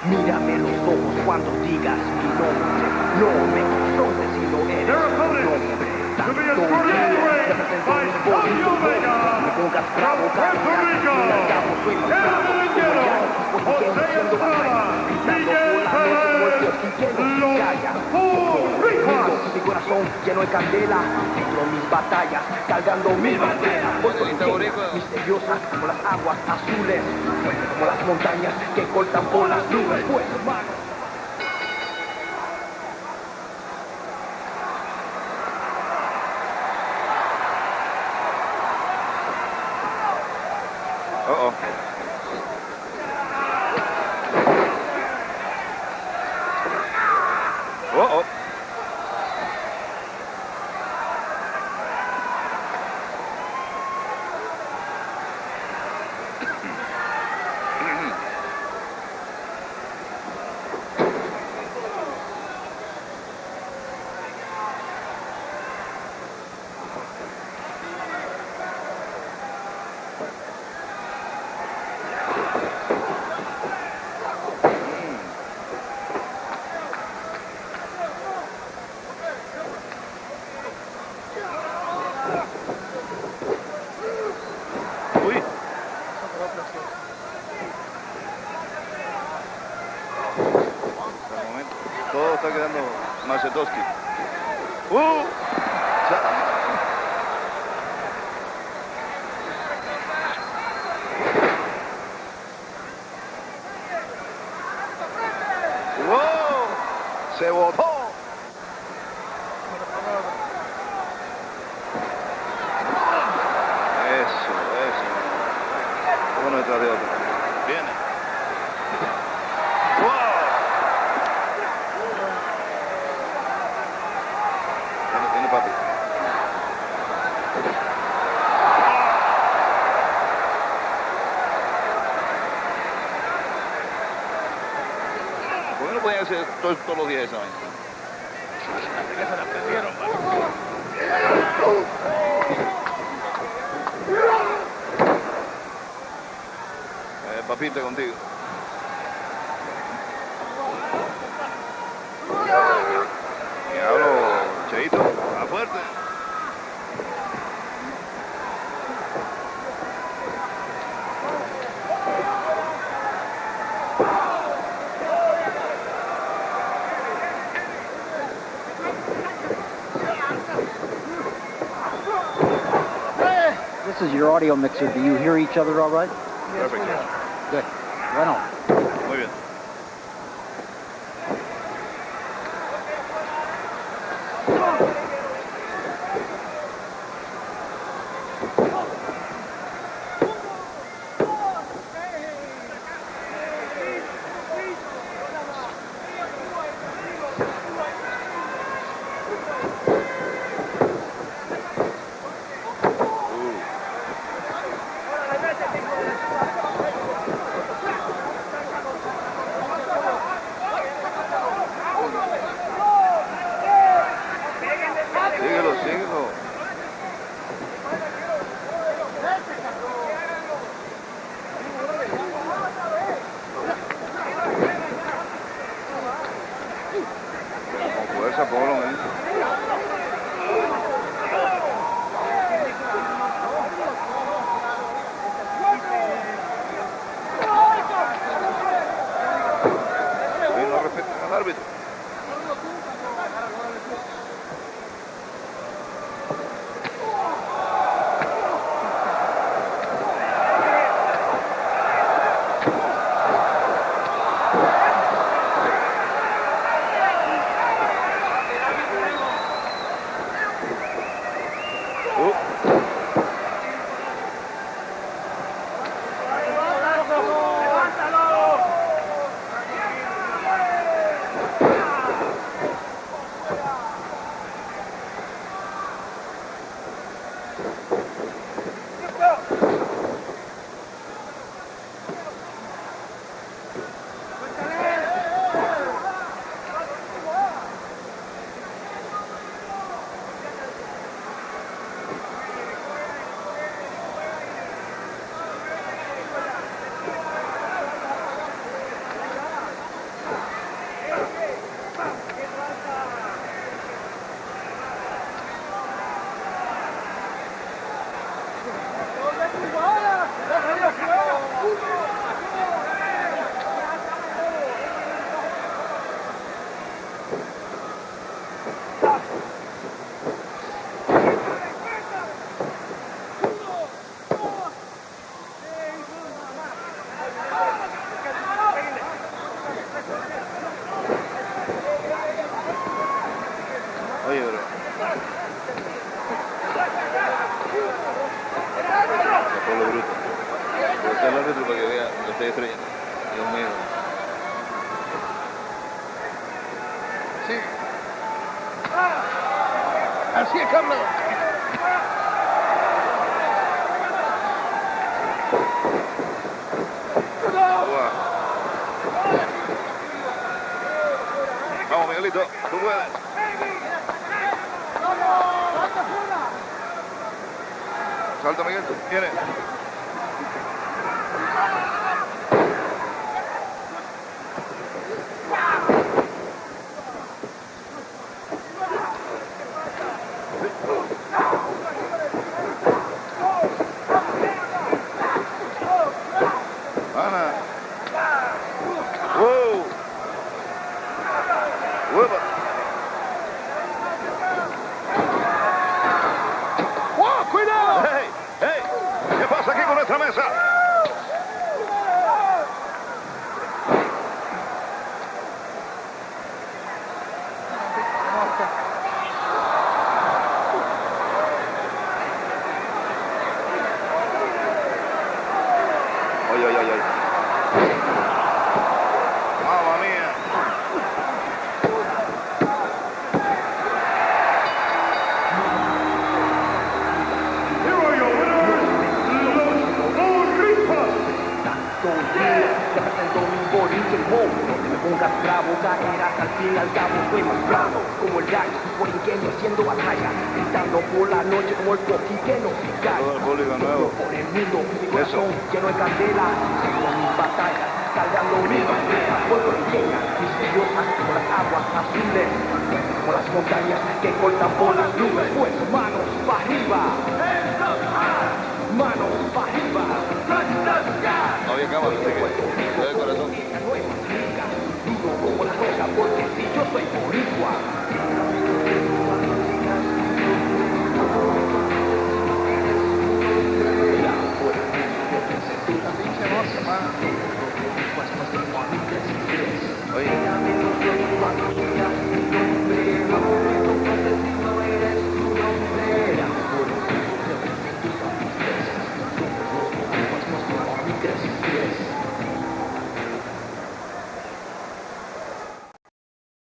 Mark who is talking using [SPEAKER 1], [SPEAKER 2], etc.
[SPEAKER 1] Mírame los ojos cuando digas mi nombre. No me confrontes si no eres
[SPEAKER 2] Their
[SPEAKER 1] un
[SPEAKER 2] opponent,
[SPEAKER 1] hombre.
[SPEAKER 2] to be
[SPEAKER 1] Tanto
[SPEAKER 2] escorted out of the
[SPEAKER 1] miedo,
[SPEAKER 2] ring
[SPEAKER 1] represento
[SPEAKER 2] by
[SPEAKER 1] un
[SPEAKER 2] Sonny
[SPEAKER 1] bonito
[SPEAKER 2] Omega
[SPEAKER 1] nombre. Me pongas bravo,
[SPEAKER 2] from Puerto
[SPEAKER 1] cariño.
[SPEAKER 2] Rico.
[SPEAKER 1] Mira, ya no soy más bravo.
[SPEAKER 2] Entered in the
[SPEAKER 1] Como ya
[SPEAKER 2] yellow,
[SPEAKER 1] equipo
[SPEAKER 2] Jose
[SPEAKER 1] siguiendo siendo
[SPEAKER 2] Estrada,
[SPEAKER 1] hazaña. Gritando
[SPEAKER 2] Miguel
[SPEAKER 1] por la noche como el
[SPEAKER 2] Perez,
[SPEAKER 1] dios y que no se
[SPEAKER 2] Los
[SPEAKER 1] calla.
[SPEAKER 2] Boricuas.
[SPEAKER 1] Mi corazón lleno de candela, entro en mis batallas, cargando mi bandera. Voy con misteriosa como las aguas azules, fuerte como las montañas que cortan por las nubes. Pues, hermano.
[SPEAKER 3] Uh-oh. Uh-oh. Uy. Hasta el momento, todo está quedando Macetowski. ¡Wow! Se botó. Eso. Uno detrás de otro. Viene. ¡Wow! Viene papi. ¿Por qué no pueden hacer todos los días esa vaina? Papita contigo. Diablo, Cheito, a fuerte.
[SPEAKER 4] This is your audio mixer. Do you hear each other all right?
[SPEAKER 3] Perfect.
[SPEAKER 4] Good. Right on.
[SPEAKER 3] Muy bien. Síguelo. Con fuerza, Polo, man. No respetan al árbitro. Sí. Así es, Carlos. Vamos, Miguelito, tú puedes. Salta, Miguel, viene. Ana. Wow. Hueva. ¡Wow! ¡Cuidado! ¡Hey! ¡Hey! ¿Qué pasa aquí con nuestra mesa? Ay, ay, ay, ay. Mamma mía.
[SPEAKER 1] Se presentó mi bonito el monstruo. No me pongas bravo, caerás al fin y al cabo. Soy más bravo como el gallo, borinqueño haciendo batalla, gritando por la noche como el coqui que no se calla.
[SPEAKER 3] Todo el público nuevo.
[SPEAKER 1] Por el mundo, mi corazón lleno de candela, tengo mis batallas, cargando mi bandera. Voy borinqueña, misteriosa como las aguas azules, como las montañas que cortan por las nubes. Pues manos para arriba, manos para arriba.
[SPEAKER 3] No había cámara, así que. Ve el corazón.
[SPEAKER 1] Duro como la roca, porque si yo soy boricua.